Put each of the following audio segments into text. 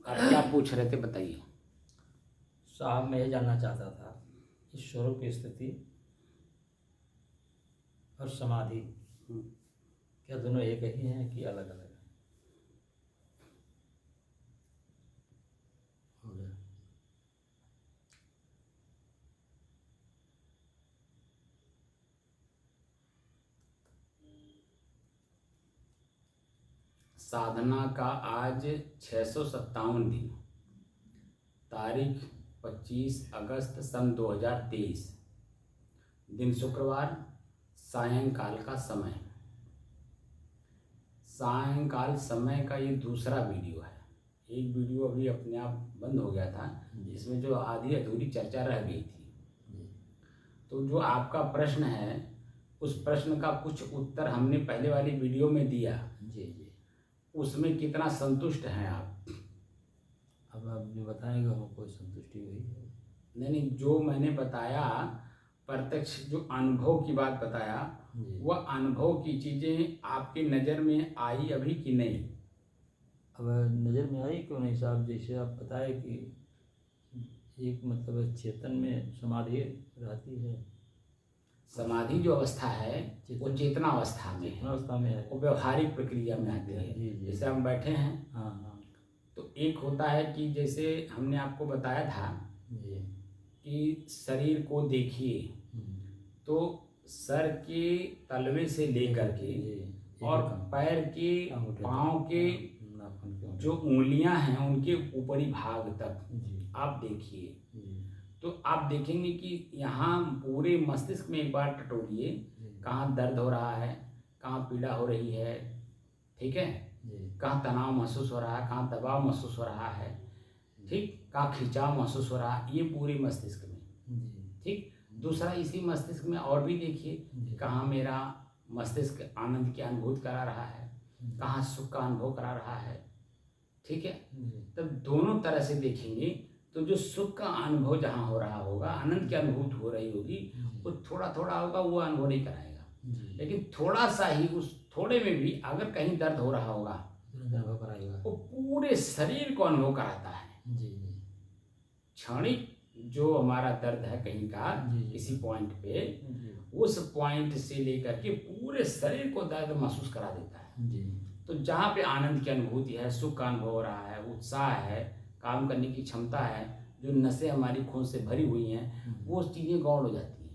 आप क्या पूछ रहे थे बताइए। साहब मैं ये जानना चाहता था कि स्वरूप की स्थिति और समाधि क्या दोनों एक ही हैं कि अलग अलग हैं? हो गया। साधना का आज 657 दिन, तारीख 25 अगस्त सन 2023, दिन शुक्रवार, सायंकाल का समय। सायंकाल समय का ये दूसरा वीडियो है। एक वीडियो अभी अपने आप बंद हो गया था जिसमें जो आधी अधूरी चर्चा रह गई थी। तो जो आपका प्रश्न है उस प्रश्न का कुछ उत्तर हमने पहले वाली वीडियो में दिया। जी जी। उसमें कितना संतुष्ट हैं आप? अब आप जो बताएंगे हमको संतुष्टि हुई है। नहीं, जो मैंने बताया प्रत्यक्ष जो अनुभव की बात बताया, वह अनुभव की चीज़ें आपकी नज़र में आई अभी कि नहीं? अब नज़र में आई क्यों नहीं साहब? जैसे आप बताए कि एक मतलब चेतन में समाधि रहती है। समाधि जो अवस्था है वो चेतना अवस्था में है, अवस्था में है, वो व्यवहारिक प्रक्रिया में आती है। जी जी। जैसे हम बैठे हैं, हाँ हाँ तो एक होता है कि जैसे हमने आपको बताया था जी कि शरीर को देखिए, तो सर के तलवे से लेकर के और पैर के पाँव के जो उंगलियां हैं उनके ऊपरी भाग तक आप देखिए, तो आप देखेंगे कि यहाँ पूरे मस्तिष्क में एक बार टटोलिए, कहाँ दर्द हो रहा है, कहाँ पीड़ा हो रही है, ठीक है, कहाँ तनाव महसूस हो रहा है, कहाँ दबाव महसूस हो रहा है, ठीक, कहाँ खिंचाव महसूस हो रहा है, ये पूरे मस्तिष्क में, ठीक। दूसरा इसी मस्तिष्क में और भी देखिए, कहाँ मेरा मस्तिष्क आनंद की अनुभूति करा रहा है, कहाँ सुख का अनुभव करा रहा है, ठीक है। तब दोनों तरह से देखेंगे तो जो सुख का अनुभव जहाँ हो रहा होगा, आनंद की अनुभूति हो रही होगी, वो थोड़ा थोड़ा होगा, वो अनुभव नहीं कराएगा। लेकिन थोड़ा सा ही, उस थोड़े में भी अगर कहीं दर्द हो रहा होगा, वो पूरे शरीर को अनुभव कराता है। क्षणिक जो हमारा दर्द है कहीं का किसी पॉइंट पे, उस पॉइंट से लेकर के पूरे शरीर को दर्द महसूस करा देता है। तो जहाँ पे आनंद की अनुभूति है, सुख का अनुभव हो रहा है, उत्साह है, काम करने की क्षमता है, जो नसें हमारी खून से भरी हुई हैं, वो चीज़ें गौण हो जाती हैं।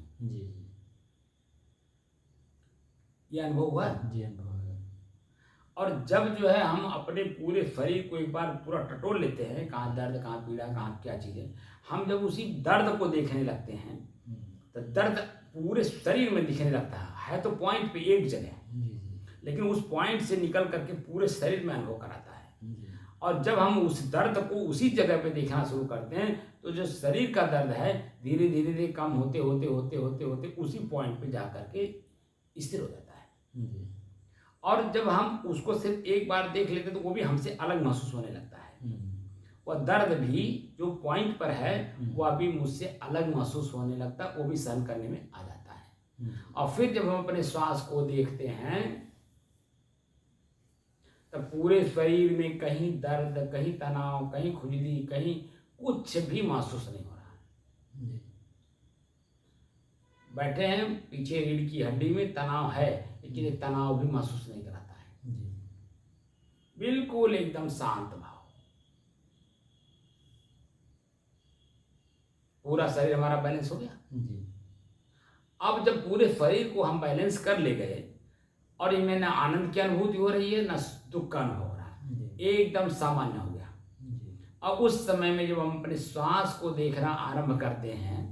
ये अनुभव हुआ? जी अनुभव है। और जब जो है हम अपने पूरे शरीर को एक बार पूरा टटोल लेते हैं, कहाँ दर्द, कहाँ पीड़ा, कहाँ क्या चीज़ें, हम जब उसी दर्द को देखने लगते हैं तो दर्द पूरे शरीर में दिखने लगता है तो पॉइंट पे एक जगह, लेकिन उस पॉइंट से निकल करके पूरे शरीर में अनुभव कराता है। और जब हम उस दर्द को उसी जगह पे देखना शुरू करते हैं तो जो शरीर का दर्द है धीरे धीरे धीरे कम होते होते होते होते होते उसी पॉइंट पे जा करके स्थिर हो जाता है। और जब हम उसको सिर्फ एक बार देख लेते तो वो भी हमसे अलग महसूस होने लगता है। वह दर्द भी जो पॉइंट पर है वह भी मुझसे अलग महसूस होने लगता है, वो भी सहन करने में आ जाता है। और फिर जब हम अपने श्वास को देखते हैं तब पूरे शरीर में कहीं दर्द, कहीं तनाव, कहीं खुजली, कहीं कुछ भी महसूस नहीं हो रहा है। बैठे हैं, पीछे रीढ़ की हड्डी में तनाव है लेकिन ये तनाव भी महसूस नहीं कराता है। बिल्कुल एकदम शांत भाव, पूरा शरीर हमारा बैलेंस हो गया। अब जब पूरे शरीर को हम बैलेंस कर ले गए और इनमें ना आनंद की अनुभूति हो रही है ना दुख का अनुभव हो रहा है, एकदम सामान्य हो गया। अब उस समय में जब हम अपने श्वास को देखना आरंभ करते हैं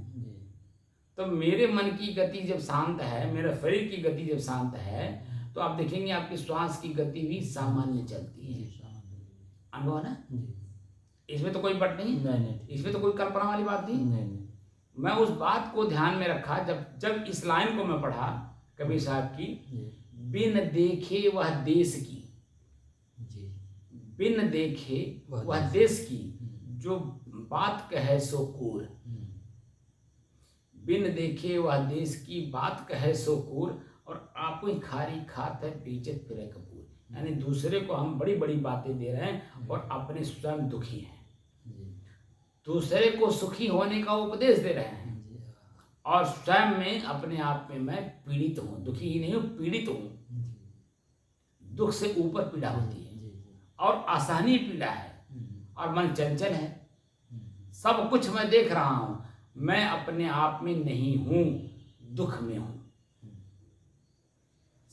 तो मेरे मन की गति जब शांत है, मेरे शरीर की गति जब शांत है, तो आप देखेंगे आपकी श्वास की गति भी सामान्य चलती है। अनुभव ना, इसमें तो कोई बट नहीं, इसमें तो कोई कल्पना वाली बात नहीं। मैं उस बात को ध्यान में रखा जब इस लाइन को मैं पढ़ा कबीर साहब की, बिन देखे वह देश की, बिन देखे वह देश की, जो बात कहे सो कूर, बिन देखे वह देश की बात कहे सो कूर, और आप ही खारी खात है बेचत फिरे कपूर। यानी दूसरे को हम बड़ी बड़ी बातें दे रहे हैं और अपने स्वयं दुखी हैं। दूसरे को सुखी होने का उपदेश दे रहे हैं और स्वयं में अपने आप में मैं पीड़ित हूँ, दुखी ही नहीं हूँ, पीड़ित हूँ। दुख से ऊपर पीड़ा होती है और असहनीय पीड़ा है और मन चंचल है। सब कुछ मैं देख रहा हूँ, मैं अपने आप में नहीं हूँ, दुख में हूँ।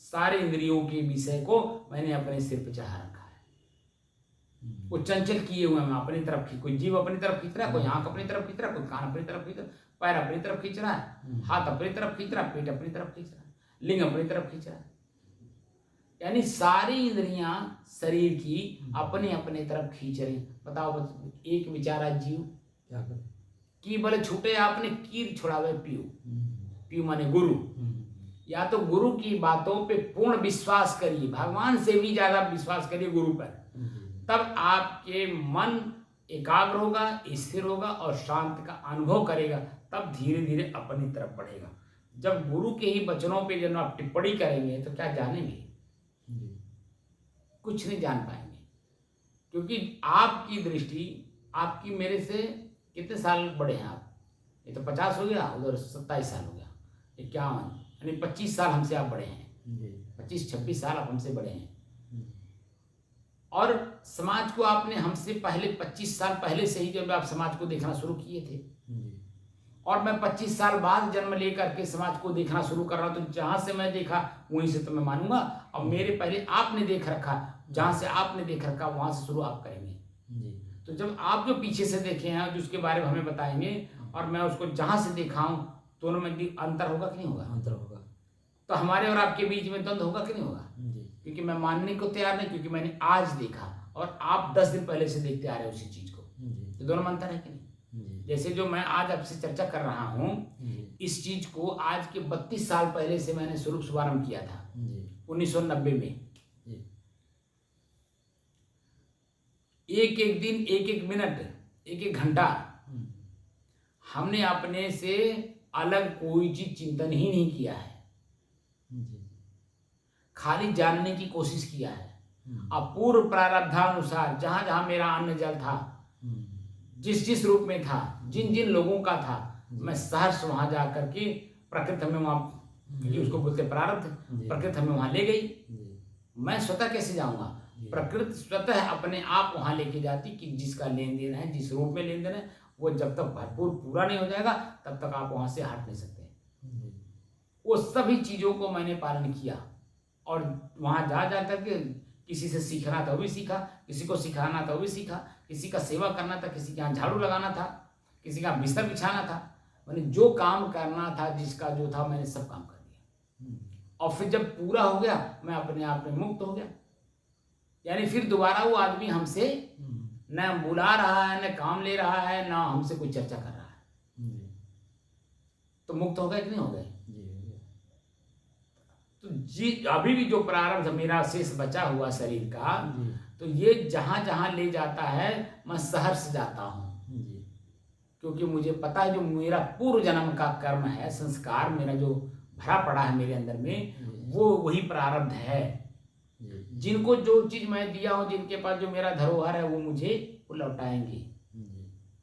सारे इंद्रियों के विषय को मैंने अपने सिर पर चढ़ा रखा है। वो चंचल किए हुए मैं अपनी तरफ खींच, कोई जीव अपनी तरफ खींच रहा है, कोई आंख अपनी तरफ खींच रहा है, कोई कान अपनी तरफ खींच रहा है, पैर अपनी तरफ खींच रहा है, हाथ अपनी तरफ खींच रहा है, पेट अपनी तरफ खींच रहा है, लिंग अपनी तरफ खींच रहा है। यानी सारी इंद्रियां शरीर की अपने अपने तरफ खींच रही। बताओ, एक बेचारा जीव क्या करे की बल छूटे आपने कीर छुड़ावे पियो। पियो माने गुरु। या तो गुरु की बातों पे पूर्ण विश्वास करिए, भगवान से भी ज्यादा विश्वास करिए गुरु पर, तब आपके मन एकाग्र होगा, स्थिर होगा और शांत का अनुभव करेगा, तब धीरे धीरे अपनी तरफ बढ़ेगा। जब गुरु के ही वचनों पे जब आप टिप्पणी करेंगे तो क्या जानेंगे? कुछ नहीं जान पाएंगे, क्योंकि आपकी दृष्टि, आपकी मेरे से कितने साल बड़े हैं आप? ये तो 50 हो गया, उधर 27 साल हो गया, 51, यानी 25 साल हमसे आप बड़े हैं। 25-26 साल आप हमसे बड़े हैं। और समाज को आपने हमसे पहले 25 साल पहले से ही जब आप समाज को देखना शुरू किए थे, और मैं 25 साल बाद जन्म लेकर के समाज को देखना शुरू कर रहा हूं, तो जहां से मैं देखा वहीं से तो मैं मानूंगा। और मेरे पहले आपने देख रखा, जहां से आपने देख रखा वहां से शुरू आप करेंगे। तो जब आप जो पीछे से देखे हैं, जिसके बारे में हमें बताएंगे, और मैं उसको जहां से देखा हूं, दोनों में अंतर होगा कि नहीं होगा? अंतर होगा। तो हमारे और आपके बीच में द्वंद्व होगा कि नहीं होगा? क्योंकि मैं मानने को तैयार नहीं, क्योंकि मैंने आज देखा और आप 10 दिन पहले से देखते आ रहे हो उसी चीज को। तो दोनों में अंतर है कि नहीं? जैसे जो मैं आज आपसे चर्चा कर रहा हूँ, इस चीज को आज के 32 साल पहले से मैंने शुभारंभ किया था 1990 में। एक एक दिन, एक एक मिनट, एक एक घंटा हमने अपने से अलग कोई चीज चिंतन ही नहीं किया है, खाली जानने की कोशिश किया है। अपूर्व प्रारब्धानुसार जहां जहां मेरा अन्न जल था, जिस जिस रूप में था, जिन जिन लोगों का था, मैं सहर्ष वहां जाकर के प्रकृति हमें वहां, क्योंकि उसको बोलते प्रारब्ध, प्रकृति हमें वहां ले गई। मैं स्वतः कैसे जाऊंगा? प्रकृति स्वतः अपने आप वहां लेके जाती कि जिसका लेन देन है, जिस रूप में लेन देन है, वो जब तक भरपूर पूरा नहीं हो जाएगा तब तक आप वहां से हट नहीं सकते। वो सभी चीजों को मैंने पालन किया और वहां जा करके किसी से सीखना था वो भी सीखा, किसी को सिखाना था वो भी सीखा, किसी का सेवा करना था, किसी के यहाँ झाड़ू लगाना था, किसी का बिस्तर बिछाना था। मैंने जो काम करना था, जिसका जो था, मैंने सब काम कर दिया। और फिर जब पूरा हो गया, मैं अपने आप में मुक्त हो गया। यानी फिर दोबारा वो आदमी हमसे न बुला रहा है, न काम ले रहा है, ना हमसे कोई चर्चा कर रहा है। तो मुक्त हो गए कि नहीं हो गए? तो जी अभी भी जो प्रारब्ध मेरा शेष बचा हुआ शरीर का, तो ये जहां जहां ले जाता है मैं सहर्ष जाता हूं, क्योंकि मुझे पता है जो मेरा पूर्व जन्म का कर्म है, संस्कार मेरा जो भरा पड़ा है मेरे अंदर में, वो वही प्रारब्ध है। जिनको जो चीज मैं दिया हूं, जिनके पास जो मेरा धरोहर है, वो मुझे लौटाएंगे।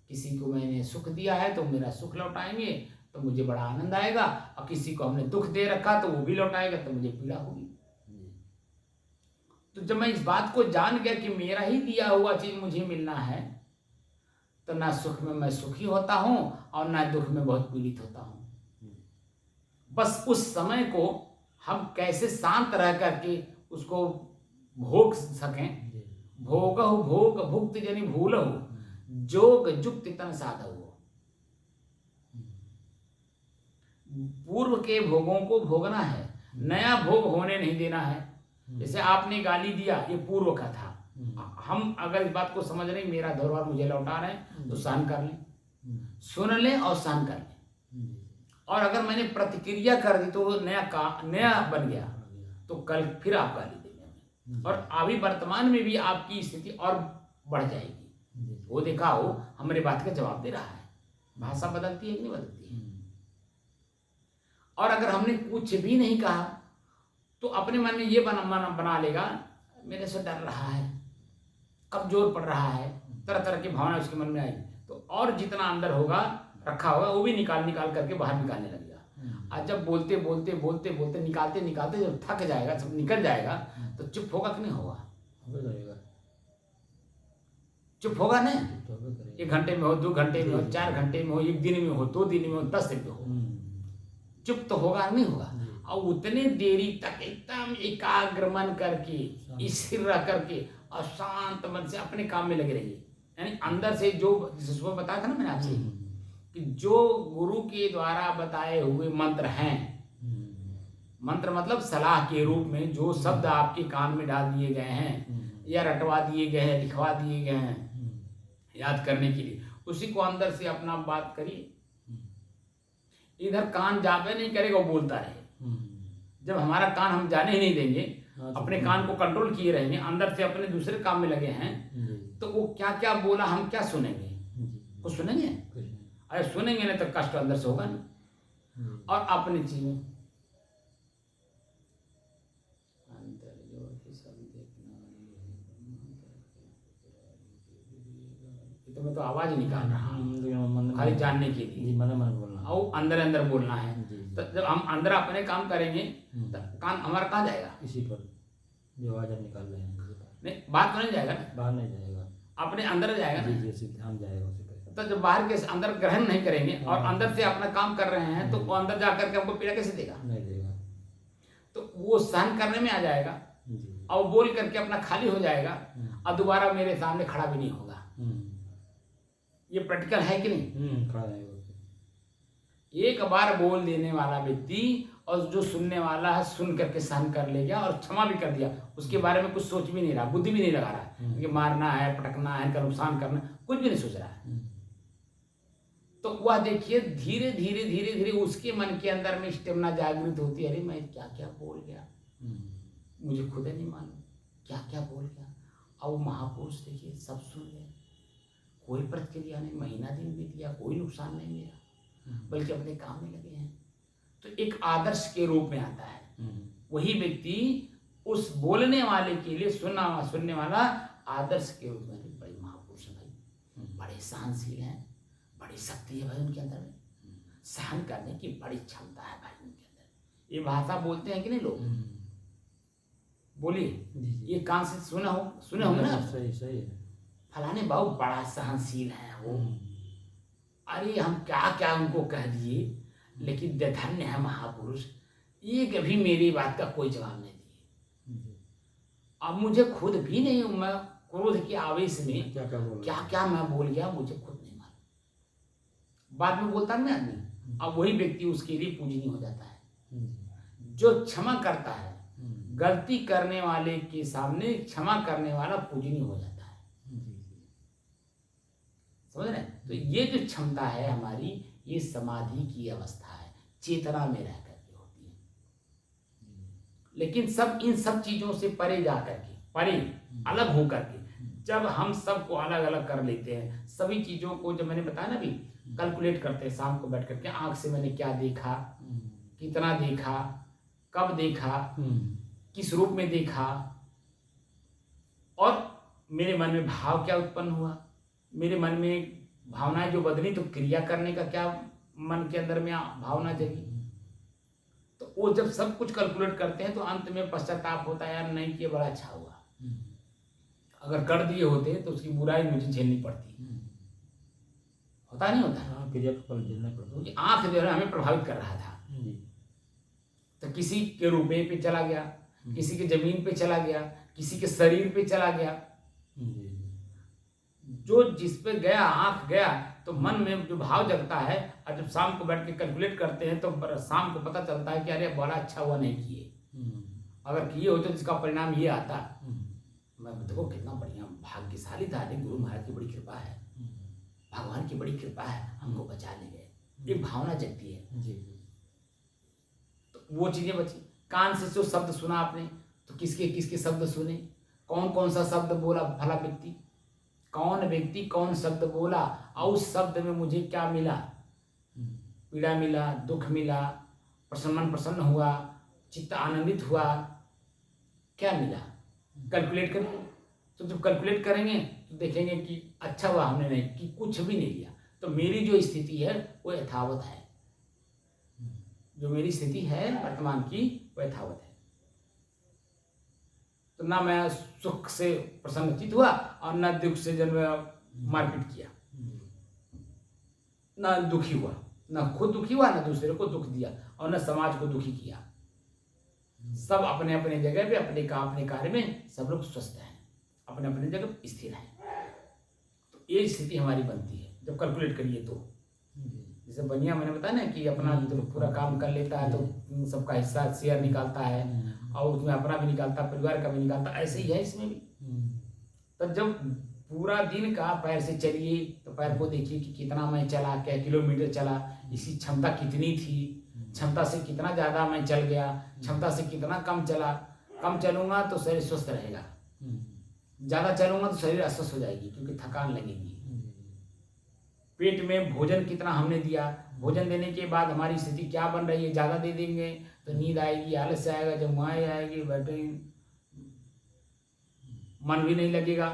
किसी को मैंने सुख दिया है तो मेरा सुख लौटाएंगे, तो मुझे बड़ा आनंद आएगा। और किसी को हमने दुख दे रखा तो वो भी लौटाएगा, तो मुझे पीड़ा होगी। तो जब मैं इस बात को जान गया कि मेरा ही दिया हुआ चीज मुझे मिलना है, तो ना सुख में मैं सुखी होता हूं और ना दुख में बहुत पीड़ित होता हूं। बस उस समय को हम कैसे शांत रह करके उसको भोग सकें। भोगहु भोग भुक्त जनि भूलहु, जोग जुक्त तन साधहु। पूर्व के भोगों को भोगना है, नया भोग होने नहीं देना है। जैसे आपने गाली दिया, ये पूर्व का था। हम अगर इस बात को समझ रहे मेरा धरोहर मुझे लौटा रहे हैं, तो सहन कर लें, सुन लें और सहन कर लें। और अगर मैंने प्रतिक्रिया कर दी तो वो नया बन गया, तो कल फिर आप गाली देंगे और अभी वर्तमान में भी आपकी स्थिति और बढ़ जाएगी। वो देखा हो हमारी बात का जवाब दे रहा है। भाषा बदलती है कि नहीं बदलती है? और अगर हमने कुछ भी नहीं कहा तो अपने मन में ये बना लेगा मेरे से डर रहा है, कमजोर पड़ रहा है, तरह तरह की भावना उसके मन में आई। तो और जितना अंदर होगा रखा होगा वो भी निकाल निकाल करके बाहर निकालने लगेगा। आज जब बोलते बोलते बोलते बोलते निकालते निकालते जब थक जाएगा, सब निकल जाएगा, तो चुप होगा कि नहीं होगा? चुप होगा नहीं? 1 घंटे में हो, 2 घंटे में हो, 4 घंटे में हो, 1 दिन में हो, 2 दिन में हो, 10 दिन में हो, चुप तो होगा नहीं होगा? और उतने देरी तक एकदम एकाग्र मन करके, स्थिर रह करके और शांत मन से अपने काम में लगे रहिए। यानी अंदर से जो, जिसको बताया था ना मैंने आपसे कि जो गुरु के द्वारा बताए हुए मंत्र हैं, मंत्र मतलब सलाह के रूप में जो शब्द आपके कान में डाल दिए गए हैं या रटवा दिए गए हैं, लिखवा दिए गए हैं याद करने के लिए, उसी को अंदर से अपना बात करिए। इधर कान जावे नहीं करेगा, वो बोलता रहे। जब हमारा कान हम जाने ही नहीं देंगे, अपने कान को कंट्रोल किए रहेंगे, अंदर से अपने दूसरे काम में लगे हैं, तो वो क्या क्या बोला हम क्या सुनेंगे? कुछ सुनेंगे? अरे सुनेंगे नहीं तो कष्ट अंदर से होगा नहीं। और अपनी चीज में तो मैं तो आवाज ही निकाल रहा हूँ खाली जानने के लिए, बोलना और अंदर अंदर बोलना है। तो जब हम अंदर अपने काम करेंगे तो कान हमारा कहाँ जाएगा? इसी पर जो आवाज हम निकाल रहे हैं, नहीं बात तो नहीं जाएगा ना, बाहर नहीं जाएगा, अपने अंदर जाएगा ना। जी ध्यान जाएगा उसी पर। तो जब बाहर के अंदर ग्रहण नहीं करेंगे और अंदर से अपना काम कर रहे हैं, तो वो अंदर जाकर के हमको पीड़ा कैसे देगा? नहीं देगा। तो वो सहन करने में आ जाएगा और बोल करके अपना खाली हो जाएगा और दोबारा मेरे सामने खड़ा भी नहीं होगा। ये प्रैक्टिकल है कि नहीं? खड़ा नहीं होगा। एक बार बोल देने वाला व्यक्ति और जो सुनने वाला है सुन करके सहन कर ले गया और क्षमा भी कर दिया, उसके बारे में कुछ सोच भी नहीं रहा, बुद्धि भी नहीं लगा रहा कि मारना है, पटकना है, इनका नुकसान करना, कुछ भी नहीं सोच रहा है। तो वह देखिए धीरे धीरे धीरे धीरे उसके मन के अंदर में स्टेमिना जागृत होती है। अरे मैं क्या क्या बोल गया, मुझे खुद नहीं मालूम क्या क्या बोल गया। और वो महापुरुष देखिए सब सुन गए, कोई प्रतिक्रिया नहीं, महीना दिन बीत गया, कोई नुकसान नहीं मेरा, बल्कि अपने काम में लगे हैं। तो एक आदर्श के रूप में आता है। वही व्यक्ति उस बोलने वाले के लिए सुनने वाला आदर्श के रूप में, बड़े महापुरुष हैं भाई, बड़े सहनशील हैं, बड़ी शक्ति है भाई उनके अंदर में, सहन करने की बड़ी क्षमता है भाई उनके अंदर। ये भाषा बोलते हैं कि नहीं लोग? बोलिए, ये कान से सुने होंगे ना? सही है। फलाने बाबू बड़ा सहनशील है वो। अरे हम क्या क्या उनको कह दिए, लेकिन धन्य है महापुरुष, ये कभी मेरी बात का कोई जवाब नहीं दिए। अब मुझे खुद भी नहीं, मैं क्रोध के आवेश में क्या क्या मैं बोल गया, मुझे खुद नहीं मालूम। बाद में बोलता नहीं आदमी, अब वही व्यक्ति उसके लिए पूजनीय हो जाता है। जो क्षमा करता है, गलती करने वाले के सामने क्षमा करने वाला पूजनीय हो जाता है। समझ रहे? तो ये जो क्षमता है हमारी, ये समाधि की अवस्था है, चेतना में रह करके होती है। लेकिन सब इन सब चीजों से परे जा करके, परे अलग हो करके, जब हम सबको अलग अलग कर लेते हैं, सभी चीजों को, जब मैंने बताया ना अभी, कैलकुलेट करते हैं शाम को बैठ करके, आंख से मैंने क्या देखा, कितना देखा, कब देखा, किस रूप में देखा, और मेरे मन में भाव क्या उत्पन्न हुआ, मेरे मन में भावनाएं जो बदली, तो क्रिया करने का क्या मन के अंदर में भावना जगी। तो वो जब सब कुछ कैलकुलेट करते हैं तो अंत में पश्चाताप होता है, यार नहीं किया बड़ा अच्छा हुआ, अगर कर दिए होते तो उसकी बुराई मुझे झेलनी पड़ती। होता नहीं होता? क्रिया को झेलना पड़ता, क्योंकि आंख जो है हमें प्रभावित कर रहा था। तो किसी के रुपये पे चला गया, किसी के जमीन पे चला गया, किसी के शरीर पे चला गया, जो जिस पे गया, आंख गया, तो मन में जो भाव जगता है। और जब शाम को बैठ के कैलकुलेट करते हैं तो शाम को पता चलता है कि अरे बड़ा अच्छा हुआ नहीं किए, अगर किए होते तो इसका परिणाम ये आता। मैं देखो कितना बढ़िया भाग्यशाली था, गुरु महाराज की बड़ी कृपा है, भगवान की बड़ी कृपा है, हमको बचा ले गए। एक भावना जगती है। तो वो चीजें बची। कान से जो शब्द सुना आपने, तो किसके किसके शब्द सुने, कौन कौन सा शब्द बोला भला व्यक्ति, कौन व्यक्ति कौन शब्द बोला, और उस शब्द में मुझे क्या मिला, पीड़ा मिला, दुख मिला, मन प्रसन्न हुआ, चित्त आनंदित हुआ, क्या मिला? कैलकुलेट करिए। तो जब कैलकुलेट करेंगे तो देखेंगे कि अच्छा हुआ हमने नहीं कि कुछ भी नहीं लिया, तो मेरी जो स्थिति है वो यथावत है। जो मेरी स्थिति है वर्तमान की वो यथावत है। तो ना मैं सुख से प्रसन्नचित हुआ और ना दुख से जब मारपीट किया, ना दुखी हुआ, ना खुद दुखी हुआ, ना दूसरे को दुख दिया और ना समाज को दुखी किया। सब अपने अपने जगह पे अपने कार्य में सब लोग स्वस्थ हैं, अपने अपने जगह स्थिर हैं। तो ये स्थिति हमारी बनती है जब कैलकुलेट करिए। तो जैसे बनिया मैंने बताया ना कि अपना तो पूरा काम कर लेता है तो सबका हिस्सा शेयर निकालता है और उसमें अपना भी निकालता, परिवार का भी निकालता, ऐसे ही है इसमें भी। तो जब पूरा दिन का पैर से चलिए तो पैर को देखिए कि कितना मैं चला, क्या किलोमीटर चला, इसकी क्षमता कितनी थी, क्षमता से कितना ज़्यादा मैं चल गया, क्षमता से कितना कम चला। कम चलूँगा तो शरीर स्वस्थ रहेगा, ज़्यादा चलूँगा तो शरीर अस्वस्थ हो जाएगी क्योंकि थकान लगेगी। पेट में भोजन कितना हमने दिया, भोजन देने के बाद हमारी स्थिति क्या बन रही है, ज़्यादा दे देंगे तो नींद आएगी, आलस्य आएगा, जब माए आएगी बैठे मन भी नहीं लगेगा,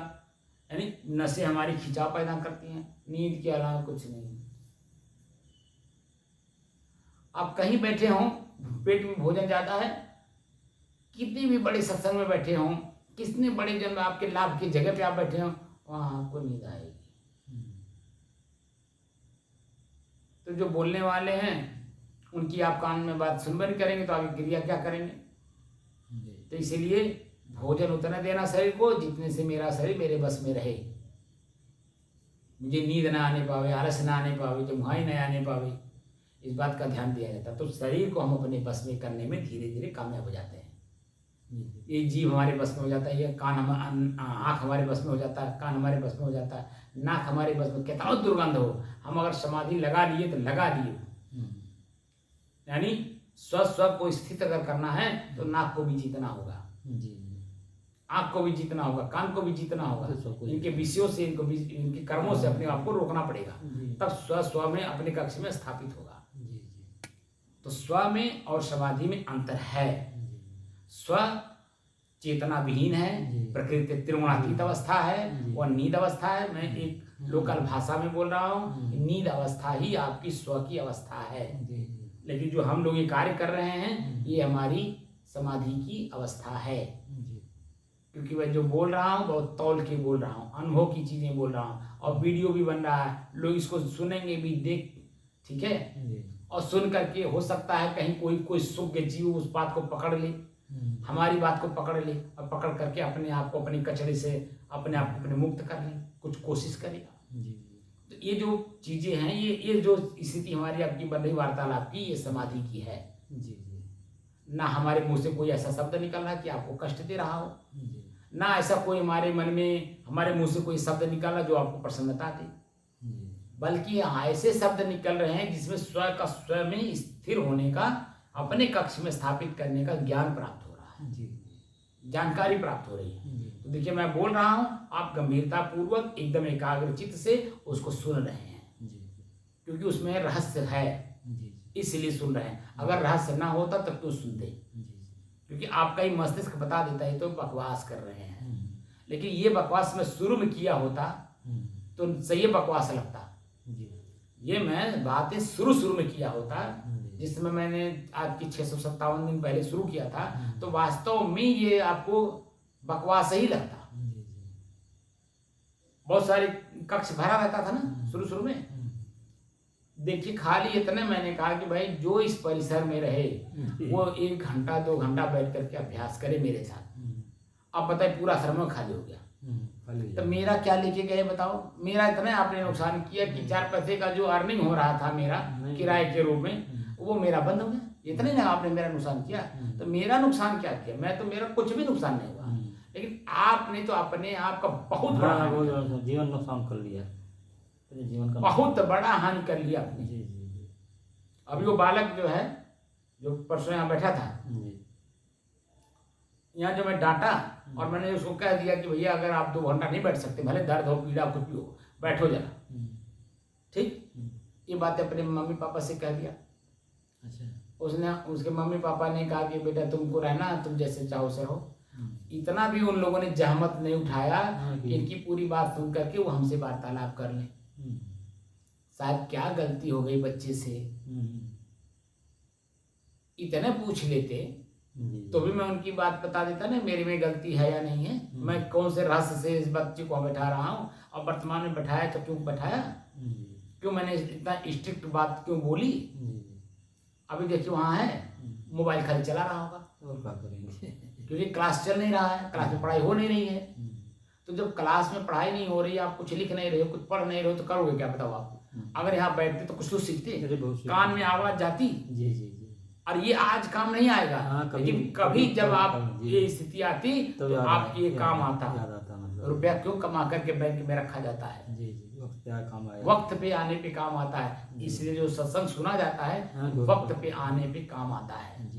यानी नसें हमारी खिंचाव पैदा करती हैं। नींद के अलावा कुछ नहीं। आप कहीं बैठे हों, पेट में भोजन ज़्यादा है, कितने भी बड़े सत्संग में बैठे हों, कितने बड़े जन आपके लाभ की जगह पे आप बैठे हों, वहाँ आपको नींद आएगी। तो जो बोलने वाले हैं उनकी आप कान में बात सुनबे नहीं करेंगे तो आगे क्रिया क्या करेंगे। तो इसीलिए भोजन उतना देना शरीर को जितने से मेरा शरीर मेरे बस में रहे, मुझे नींद ना आने पावे, आलस ना आने पावे, जमुहाई न आने पावे, इस बात का ध्यान दिया जाता। तो शरीर को हम अपने बस में करने में धीरे धीरे कामयाब हो जाते हैं। ये जीभ हमारे बस में हो जाता है, ये कान आँख हमारे बस में हो जाता है, कान हमारे बस में हो जाता है, नाक हमारे बस में, कितना दुर्गंध हो, हम अगर समाधि लगा लिए तो लगा लिए। यानी स्व को स्थित अगर करना है तो नाक को भी जीतना होगा, आँख को भी जीतना होगा, कान को भी जीतना होगा, इनके विषयों से, इनके कर्मों से अपने आप को रोकना पड़ेगा, तब स्व में अपने कक्ष में स्थापित होगा। तो स्व में और समाधि में अंतर है। स्व चेतना विहीन है, प्रकृति त्रिगुणातीत अवस्था है, वह नींद अवस्था है। मैं एक लोकल भाषा में बोल रहा हूँ, नींद अवस्था ही आपकी स्व की अवस्था है। लेकिन जो हम लोग ये कार्य कर रहे हैं ये हमारी समाधि की अवस्था है, क्योंकि मैं जो बोल रहा हूँ बहुत तौल के बोल रहा हूँ, अनुभव की चीजें बोल रहा हूँ, और वीडियो भी बन रहा है, लोग इसको सुनेंगे भी, देख, ठीक है, और सुन करके हो सकता है कहीं कोई सुज्ञ जीव उस बात को पकड़ ले, हमारी बात को पकड़ ले और पकड़ करके अपने आप को अपनी कचरे से अपने आप को अपने मुक्त कर ले, कुछ कोशिश करेगा। तो ये जो चीजें हैं, ये जो स्थिति हमारी आपकी बन रही वार्तालाप की, ये समाधि की है। ना हमारे मुंह से कोई ऐसा शब्द निकल रहा है कि आपको कष्ट दे रहा हो, ना ऐसा कोई हमारे मन में, हमारे मुंह से कोई शब्द निकला जो आपको प्रसन्नता दे, बल्कि ऐसे शब्द निकल रहे हैं जिसमें स्व का स्व में स्थिर होने का, अपने कक्ष में स्थापित करने का ज्ञान प्राप्त हो रहा है, जानकारी प्राप्त हो रही है। तो देखिए मैं बोल रहा हूँ, आप गंभीरता पूर्वक एकदम एकाग्रचित्त से उसको सुन रहे हैं, क्योंकि उसमें रहस्य है, इसलिए सुन रहे हैं। अगर रहस्य ना होता तब तो सुनते, क्योंकि आपका ही मस्तिष्क बता देता है तो बकवास कर रहे हैं। लेकिन ये बकवास मैं शुरू में किया होता तो सही बकवास लगता, ये मैं बातें शुरू में किया होता, जिस समय मैंने आज की 657 दिन पहले शुरू किया था, तो वास्तव में ये आपको बकवास ही लगता। बहुत सारे कक्ष भरा रहता था ना शुरू में। देखिए खाली इतने मैंने कहा कि भाई जो इस परिसर में रहे वो 1 घंटा 2 घंटा बैठ करके अभ्यास करे मेरे साथ। अब बताए पूरा श्रम खाली हो गया, तो मेरा क्या लेके गए बताओ। मेरा इतना आपने नुकसान किया कि 4 पैसे का जो अर्निंग हो रहा था मेरा किराए के रूप में, वो मेरा बंद हो गया। इतने ना आपने मेरा नुकसान किया, तो मेरा नुकसान क्या किया? मैं तो, मेरा कुछ भी नुकसान नहीं हुआ, लेकिन आपने तो अपने आप का बहुत बड़ा जीवन नुकसान कर लिया, जीवन का बहुत बड़ा हानि कर लिया आपने। अभी वो बालक जो है, जो परसों यहाँ बैठा था, यहाँ जो मैं डांटा और मैंने उसको कह दिया कि भैया अगर आप 2 घंटा नहीं बैठ सकते, भले दर्द हो, पीड़ा कुछ भी हो, बैठो जरा, ठीक। ये बात अपने मम्मी पापा से कह दिया। उसने, उसके मम्मी पापा ने कहा कि बेटा तुमको रहना, तुम जैसे चाहो से रहो। इतना भी उन लोगों ने जहमत नहीं उठाया हाँ, कि इनकी पूरी बात सुन करके वो हमसे वार्तालाप कर लें। शायद क्या गलती हो गई बच्चे से, इतने पूछ लेते तो भी मैं उनकी बात बता देता ना, मेरे में गलती है या नहीं है, मैं कौन से रहस्य से इस बच्चे को बैठा रहा हूँ और वर्तमान में बैठाया तो क्यों बैठाया, क्यों मैंने इतना स्ट्रिक्ट बात क्यों बोली। अभी देखिए वहाँ है, मोबाइल खाली चला रहा होगा, और क्या करेंगे, क्योंकि क्लास चल नहीं रहा है, क्लास में पढ़ाई हो नहीं रही है। तो जब क्लास में पढ़ाई नहीं हो रही, आप कुछ लिख नहीं रहे हो, कुछ पढ़ नहीं रहे हो, तो करोगे क्या बताओ आप। अगर यहाँ बैठते तो कुछ तो सीखते, कान में आवाज जाती। जी जी जी। और ये आज काम नहीं आएगा, लेकिन कभी जब आप ये स्थिति आती तो आपके ये काम आता। रुपया क्यों कमा करके बैंक में रखा जाता है, जी जी, वक्त पे आने पे काम आता है। इसलिए जो सत्संग सुना जाता है वक्त पे आने पे काम आता है।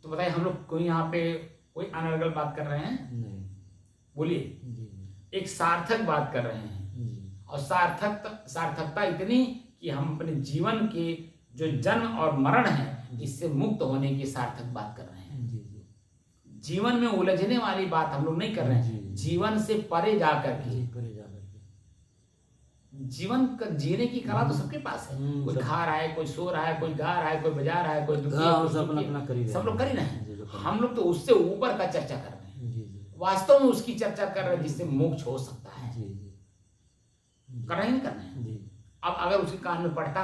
तो बताइए हम लोग कोई यहाँ पे कोई अनर्गल बात कर रहे हैं, बोलिए, एक सार्थक बात कर रहे हैं। और सार्थकता इतनी कि हम अपने जीवन के जो जन्म और मरण है इससे मुक्त होने की सार्थक बात कर रहे हैं। जीवन में उलझने वाली बात हम लोग नहीं कर रहे हैं, जीवन से परे जा करके। जीवन का जीने की कला तो सबके पास है, कोई खा रहा है, कोई सो रहा है, कोई गा रहा है, कोई बजा रहा है, कोई दुखी है, सब लोग कर ही रहे हैं। हम लोग तो उससे ऊपर का चर्चा कर रहे हैं, वास्तव में उसकी चर्चा कर रहे हैं जिससे मोक्ष हो सकता है। कर रहे हैं, नहीं कर रहे हैं। अब अगर उसके कान में पड़ता,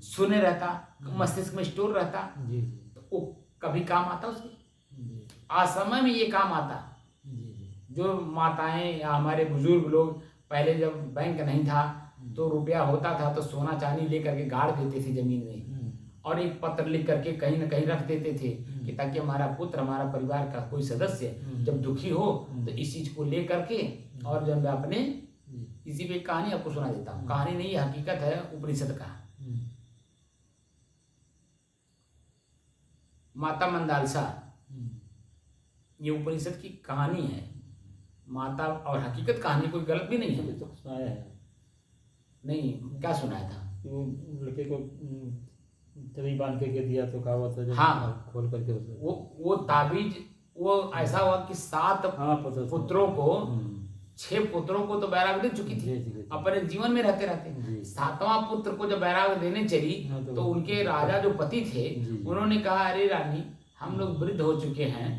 सुने रहता, मस्तिष्क में स्टोर रहता, तो वो कभी काम आता उसके, असमय में ये काम आता। जो माताएं या हमारे बुजुर्ग लोग, पहले जब बैंक नहीं था तो रुपया होता था तो सोना चांदी लेकर के गाड़ देते थे जमीन में, और एक पत्र लिख करके कहीं न कहीं रख देते थे कि ताकि हमारा पुत्र, हमारा परिवार का कोई सदस्य जब दुखी हो तो इस चीज को ले करके, और जब मैं अपने इसी पे कहानी आपको सुना देता हूँ। कहानी नहीं, हकीकत है उपनिषद का। माता मंदालसा, ये उपनिषद की कहानी है। माता और हकीकत कहानी कोई गलत भी नहीं है। तो सुनाया है नहीं, क्या सुनाया था, वो लड़के को तभी बांध के दिया तो कहा हुआ था, हाँ, खोल करके वो ताबीज, वो ऐसा हुआ कि 7 पुत्रों को, 6 पुत्रों को तो बैराग दे चुकी थी अपने जीवन में रहते रहते। 7वां पुत्र को जब बैराग देने चली तो उनके राजा जो पति थे उन्होंने कहा, अरे रानी, हम लोग वृद्ध हो चुके हैं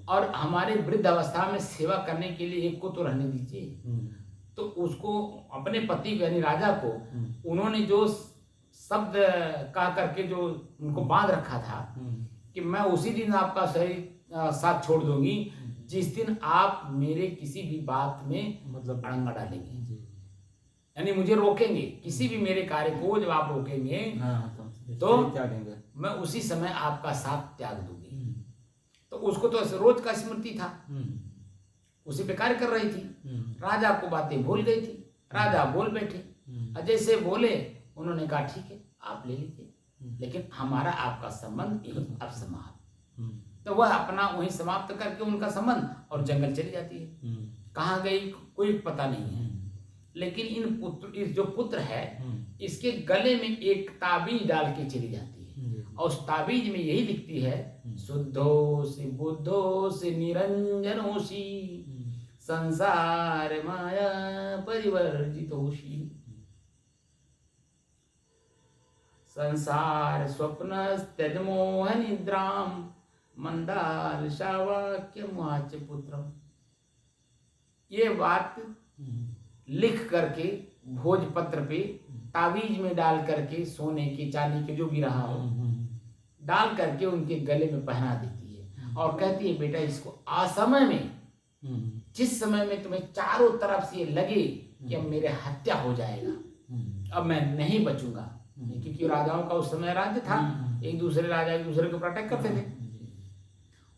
और हमारे वृद्ध अवस्था में सेवा करने के लिए एक को तो रहने दीजिए। तो उसको, अपने पति को यानी राजा को, उन्होंने जो शब्द कह करके जो उनको बांध रखा था कि मैं उसी दिन आपका सही साथ छोड़ दूंगी जिस दिन आप मेरे किसी भी बात में मतलब अड़ंगा डालेंगे, यानी मुझे रोकेंगे किसी भी मेरे कार्य को। जब आप रोकेंगे तो मैं उसी समय आपका साथ त्याग दूंगी। तो उसको तो रोज का स्मृति था, उसी पे कार्य कर रही थी। राजा को बातें भूल गई थी, राजा बोल बैठे, जैसे बोले उन्होंने कहा ठीक है आप ले लीजिए, लेकिन हमारा आपका संबंध यही अब समाप्त। तो वह अपना वही समाप्त करके उनका संबंध, और जंगल चली जाती है। कहाँ गई कोई पता नहीं है। लेकिन इस जो पुत्र है इसके गले में एक ताबीज डाल के चली जाती है, और उस ताबीज में यही लिखती है, शुद्धोसि बुद्धोसि निरंजनोसि संसार माया परिवर्जितोषि। संसार स्वप्न त्यज मोह निद्राम मंदाल शावाक्यमाच पुत्रम। ये बात लिख करके भोजपत्र पे ताबीज में डाल करके, सोने के चांदी के जो भी रहा हो, डाल करके उनके गले में पहना देती है और कहती है, बेटा इसको असमय में, जिस समय में तुम्हें चारों तरफ से लगे कि अब मेरे हत्या हो जाएगा, अब मैं नहीं बचूंगा, क्योंकि राजाओं का उस समय राज्य था, एक दूसरे राजा एक दूसरे को अटैक करते थे।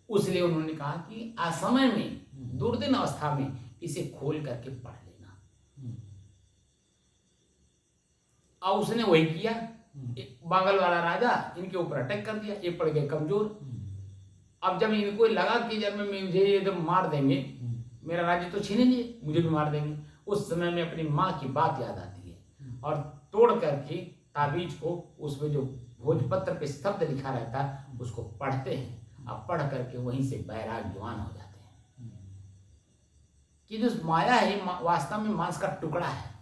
उसलिए उन्होंने कहा कि असमय में, दुर्दिन अवस्था में इसे खोल करके पढ़ लेना। और उसने वही किया। बांगल वाला राजा इनके ऊपर अटैक कर दिया, ये पड़ गए कमजोर। अब जब इनको लगा कि जब मुझे ये जब मार देंगे, मेरा राज्य तो छीनेंगे, मुझे भी मार देंगे, उस समय में अपनी माँ की बात याद आती है और तोड़ करके ताबीज को, उसमें जो भोजपत्र पे शब्द लिखा रहता है उसको पढ़ते हैं अब पढ़ करके वहीं से वैराग्यवान हो जाते हैं कि जो माया है वास्तव में मांस का टुकड़ा है।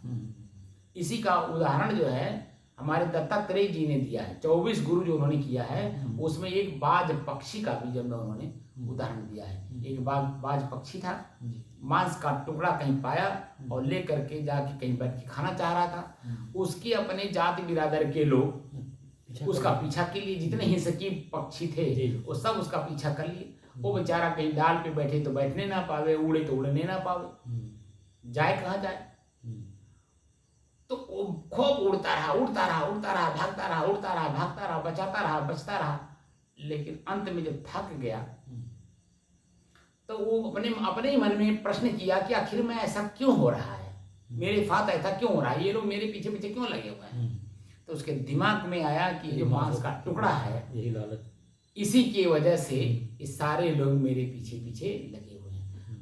इसी का उदाहरण जो है हमारे दत्तात्रेय जी ने दिया है। 24 गुरु जो उन्होंने किया है उसमें एक बाज पक्षी का भी जब उन्होंने उदाहरण दिया है। एक बाज पक्षी था, मांस का टुकड़ा कहीं पाया और ले करके जाके कहीं बैठ के खाना चाह रहा था। उसके अपने जाति बिरादर के लोग उसका पीछा के लिए, जितने हिंसकी पक्षी थे वो सब उसका पीछा कर लिए। वो बेचारा कहीं डाल पे बैठे तो बैठने ना पावे, उड़े तो उड़ने ना पावे, जाए कहाँ जाए। तो वो खूब उड़ता रहा, भागता रहा, उड़ता रहा, भागता रहा, बचाता रहा, बचता रहा, लेकिन अंत में जब थक गया तो वो अपने ही मन में प्रश्न किया कि आखिर में ऐसा क्यों हो रहा है, मेरे साथ ऐसा क्यों हो रहा है, ये लोग मेरे पीछे पीछे क्यों लगे हुए हैं। तो उसके दिमाग में आया कि जो मांस का टुकड़ा है यही लालच, इसी की वजह से ये सारे लोग मेरे पीछे पीछे लगे हुए हैं।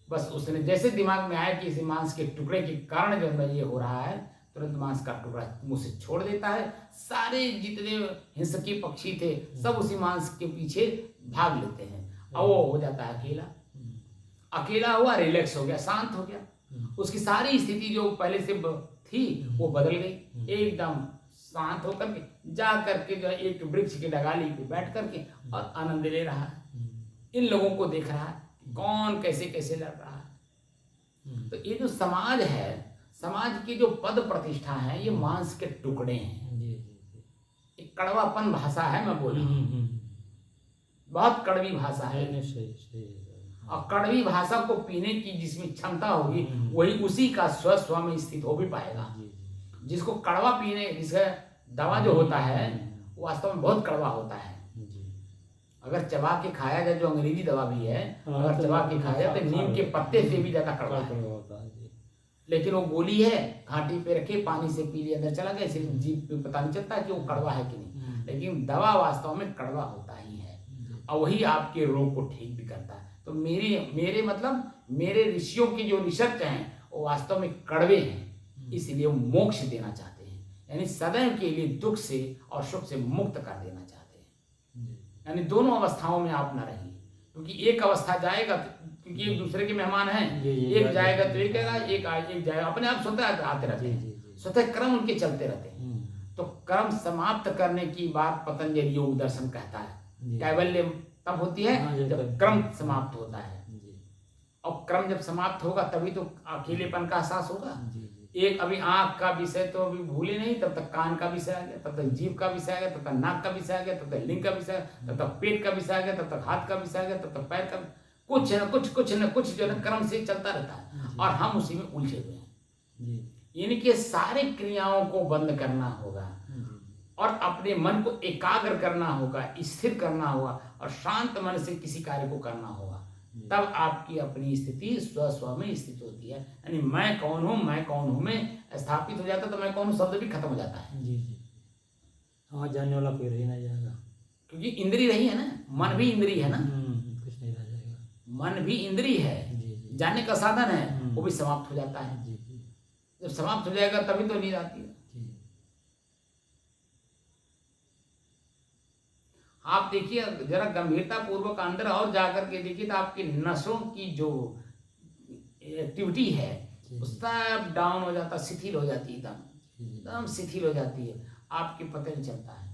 बस उसने जैसे दिमाग में आया कि इस मांस के टुकड़े के कारण जो है ये हो रहा है, तुरंत मांस का टुकड़ा मुंह से छोड़ देता है। सारे जितने हिंसकी पक्षी थे सब उसी मांस के पीछे भाग लेते हैं और वो हो जाता है अकेला। अकेला हुआ, रिलैक्स हो गया, शांत हो गया। उसकी सारी स्थिति जो पहले से थी वो बदल गई, एकदम शांत होकर के जा करके जो एक वृक्ष की डगाली पे बैठ करके और आनंद ले रहा है। इन लोगों को देख रहा है कौन कैसे कैसे लड़ रहा है। तो ये जो समाज है, समाज की जो पद प्रतिष्ठा है, ये मांस के टुकड़े हैं। एक कड़वापन भाषा है, मैं बोल रहा हूँ, बहुत कड़वी भाषा है। और कड़वी भाषा को पीने की जिसमें क्षमता होगी वही उसी का स्व में स्थित हो भी पाएगा। जिसको कड़वा पीने, जिसका दवा जो होता है वो वास्तव में बहुत कड़वा होता है। अगर चबा के खाया जाए, जो अंग्रेजी दवा भी है, अगर चबा के खाया जाए तो नीम के पत्ते से भी ज्यादा कड़वा है। लेकिन वो गोली है, घाटी पे रखे, पानी से पी लिया, अंदर चला गया, सिर्फ जीभ पे पता नहीं चलता कि वो कड़वा है कि नहीं। लेकिन दवा वास्तव में कड़वा होता ही है और वही आपके रोग को ठीक भी करता है। तो मेरे मतलब मेरे ऋषियों की जो रिसर्च हैं वो वास्तव में कड़वे हैं, इसलिए वो मोक्ष देना चाहते हैं, यानी सदैव के लिए दुख से और सुख से मुक्त कर देना चाहते हैं। यानी दोनों अवस्थाओं में आप ना रहिए, क्योंकि एक अवस्था जाएगा, क्योंकि एक दूसरे के मेहमान हैं, एक जाएगा तो एक आएगा, एक जाएगा, अपने आप स्वतः आते रहते हैं, स्वतः क्रम उनके चलते रहते हैं। तो क्रम समाप्त करने की बात पतंजलि योग दर्शन कहता है। कैवल्य तब होती है जब क्रम समाप्त होता है, और क्रम जब समाप्त होगा तभी तो अकेलेपन का एहसास होगा। एक अभी आंख का विषय तो अभी भूले नहीं, तब तक कान का विषय आ गया, तब तक जीभ का विषय आ गया, तब तक नाक का विषय आ गया, तब तक लिंग का विषय, तब तक पेट का विषय आ गया, तब तक हाथ का विषय आ गया, तब तक पैर का, कुछ न कुछ जो है क्रम से चलता रहता है और हम उसी में उलझे हुए हैं। इनके सारे क्रियाओं को बंद करना होगा और अपने मन को एकाग्र करना होगा, स्थिर करना होगा और शांत मन से किसी कार्य को करना होगा। तब आपकी अपनी स्थिति स्व में स्थित होती है। यानी मैं कौन हूँ में स्थापित हो जाता है, तो मैं कौन हूँ शब्द भी खत्म हो जाता है। हाँ, जानने वाला कोई रह नहीं जाएगा, क्योंकि इंद्रिय रही है ना, मन भी इंद्रिय है ना, कुछ नहीं रह जाएगा। मन भी इंद्रिय है, जानने का साधन है, वो भी समाप्त हो जाता है। जब समाप्त हो जाएगा तभी तो नींद आती है। आप देखिए जरा गंभीरता पूर्वक अंदर और जाकर के देखिए तो आपकी नसों की जो एक्टिविटी है वो सब डाउन हो जाता, शिथिल हो जाती है, एकदम शिथिल हो जाती है, आपके पता नहीं चलता है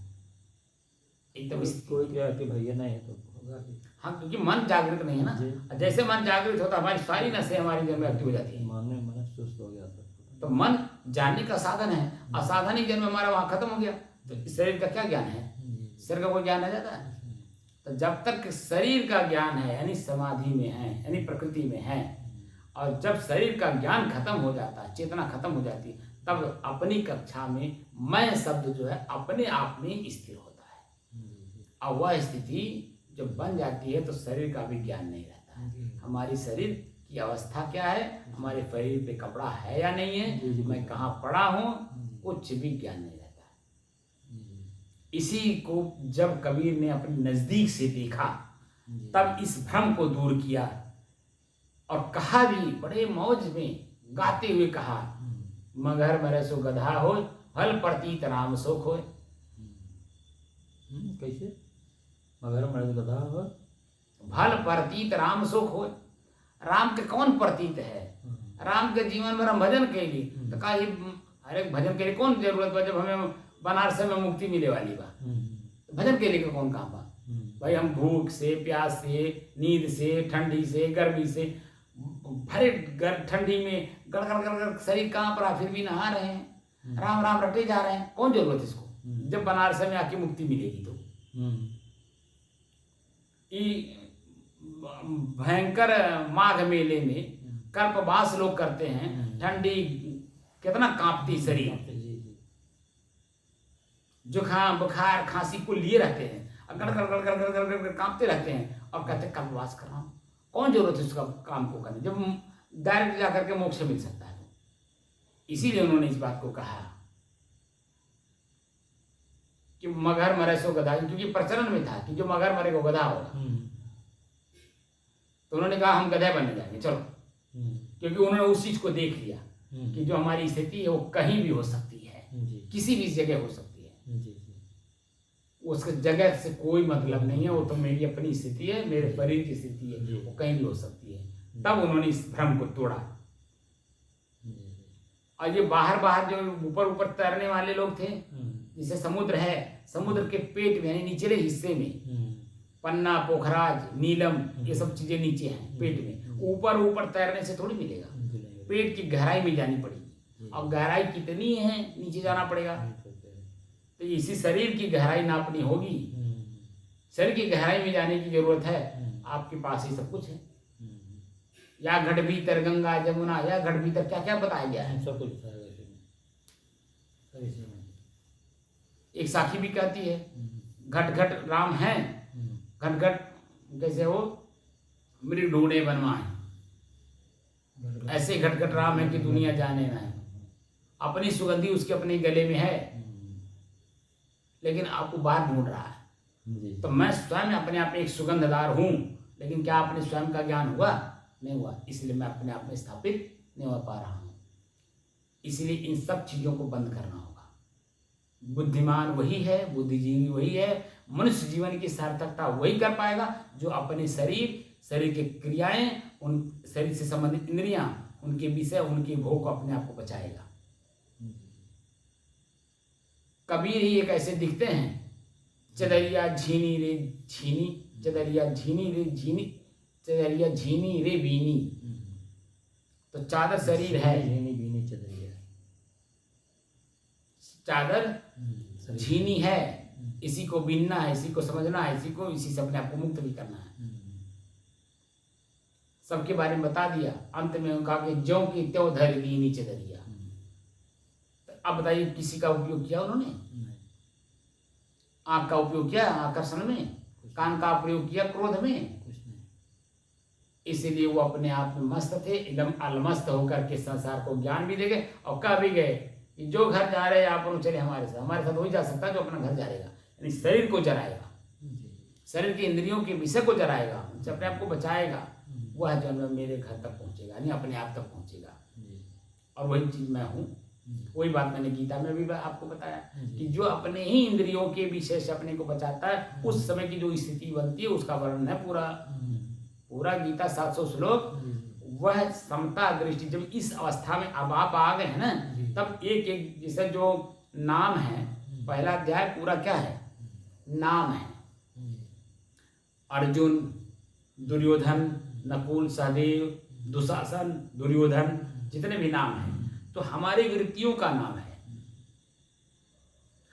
एकदम। कोई क्या कि भैया नहीं है तो होगा। हाँ, क्योंकि मन जागृत नहीं है ना। जैसे मन जागृत होता हमारी सारी नसें हमारी जन्म एक्टिव हो जाती है। मन सुस्त हो गया तो मन जानने का साधन है, असाधन ही जन्म हमारा वहाँ खत्म हो गया, तो शरीर का क्या ज्ञान है, शरीर का कोई ज्ञान आ जाता है। तो जब तक शरीर का ज्ञान है यानी समाधि में है, यानी प्रकृति में है, और जब शरीर का ज्ञान खत्म हो जाता है, चेतना खत्म हो जाती है, तब अपनी कक्षा में मैं शब्द जो है अपने आप में स्थिर होता है। और वह स्थिति जब बन जाती है तो शरीर का भी ज्ञान नहीं रहता है। हमारी शरीर की अवस्था क्या है, हमारे शरीर पे कपड़ा है या नहीं है, मैं कहाँ पड़ा हूँ, कुछ भी ज्ञान नहीं रहता। इसी को जब कबीर ने अपने नजदीक से देखा तब इस भ्रम को दूर किया और कहा भी, बड़े मौज में गाते हुए कहा, मगर मरे सो गधा हो, फल प्रतीत राम सोख हो। कैसे मगर मर्द गधा हो भल प्रतीत राम सुख हो। राम के कौन प्रतीत है? राम के जीवन में हम भजन के लिए तो का हर एक भजन के लिए कौन जरूरत बा? जब हमें बनारस में मुक्ति मिले वाली बा, भजन के लिए कौन काम बा? भाई हम भूख से, प्यास से, नींद से, ठंडी से, गर्मी से, भरे ठंडी में गड़गड़ गड़गड़ शरीर कांप रहा, फिर भी नहा रहे हैं, राम राम रटे जा रहे हैं। कौन जरूरत है इसको? जब बनारस में आके मुक्ति मिलेगी तो भयंकर माघ मेले में कल्पवास लोग करते हैं, ठंडी कितना कांपती शरीर, जुकाम बुखार खांसी को लिए रहते हैं, गड़गड़ गड़गड़ गड़गड़ गड़गड़ कांपते रहते हैं और कहते हैं कल्पवास कर रहा हूं। कौन जरूरत है उसका काम को करने, जब डायरेक्ट जाकर के मोक्ष मिल सकता है। इसीलिए उन्होंने इस बात को कहा कि मगर मरे सो गधा, क्योंकि प्रचलन में था कि जो मगर मरे को गधा होगा। तो उन्होंने कहा हम गधे बनने जाएंगे, चलो, क्योंकि उन्होंने उस चीज को देख लिया कि जो हमारी स्थिति है वो कहीं भी हो सकती है, किसी भी जगह हो सकती है, उसके जगह से कोई मतलब नहीं है, वो तो मेरी अपनी स्थिति है, मेरे शरीर की स्थिति है, वो कहीं भी हो सकती है। तब उन्होंने इस भ्रम को तोड़ा। और ये बाहर बाहर जो ऊपर ऊपर तैरने वाले लोग थे, जैसे समुद्र है, समुद्र के पेट में यानी निचले हिस्से में पन्ना, पोखराज, नीलम, ये सब चीजें नीचे हैं पेट में। ऊपर ऊपर तैरने से थोड़ी मिलेगा, पेट की गहराई में जानी पड़ेगी, और गहराई कितनी है नीचे जाना पड़ेगा। तो इसी शरीर की गहराई नापनी होगी, शरीर की गहराई में जाने की जरूरत है। आपके पास ही सब कुछ है, या घट भीतर गंगा जमुना, या घट भीतर क्या क्या बताया गया है, सब कुछ। एक साखी भी कहती है घट घट राम है, घट घट कैसे हो मृग ढूंढे बनवाए, ऐसे घट घट राम है कि दुनिया जाने ना है। अपनी सुगंधी उसके अपने गले में है, लेकिन आपको बाहर ढूंढ रहा है। तो मैं स्वयं अपने आप में एक सुगंधदार हूं, लेकिन क्या अपने स्वयं का ज्ञान हुआ? नहीं हुआ। इसलिए मैं अपने आप में स्थापित नहीं हो पा रहा हूं। इसलिए इन सब चीजों को बंद करना होगा। बुद्धिमान वही है, बुद्धिजीवी वही है, मनुष्य जीवन की सार्थकता वही कर पाएगा जो अपने शरीर के क्रियाएं, उन शरीर से संबंधित इंद्रियां, उनके विषय, उनके भोग को अपने आप को बचाएगा। कबीर ही एक ऐसे दिखते हैं, चदरिया झीनी रे झीनी, चदरिया झीनी रे झीनी, चदरिया झीनी रे बीनी। तो चादर शरीर है, बीनी चदरिया, चादर झीनी है, इसी को बीनना है, इसी को समझना है, इसी से अपने आप को मुक्त भी करना है। सबके बारे में बता दिया। अंत में उनका कि ज्यों की त्यों धर बीनी चदरिया। अब बताइए किसी का उपयोग किया उन्होंने? आंख का उपयोग किया आकर्षण में, कान का प्रयोग किया क्रोध में, इसीलिए वो अपने आप में मस्त थे, एकदम अलमस्त होकर के संसार को ज्ञान भी दे गए और कह भी गए कि जो घर जा रहे हैं आप चले हमारे साथ वही जा सकता है जो अपना घर जाएगा, यानी शरीर को जराएगा, शरीर के इंद्रियों के विषय को जराएगा, उनसे अपने आप को बचाएगा, वह जन्म मेरे घर तक पहुंचेगा, यानी अपने आप तक पहुंचेगा। और वही चीज मैं हूँ। वही बात मैंने गीता में भी आपको बताया कि जो अपने ही इंद्रियों के विषय से अपने को बचाता है, उस समय की जो स्थिति बनती है उसका वर्णन है पूरा गीता 700 श्लोक। वह समता दृष्टि, जब इस अवस्था में अब आप आ गए हैं ना, तब एक एक जैसे जो नाम है, पहला अध्याय पूरा क्या है? नाम है। अर्जुन, दुर्योधन, नकुल, सहदेव, दुशासन, दुर्योधन, जितने भी नाम हैं, तो हमारी वृत्तियों का नाम है।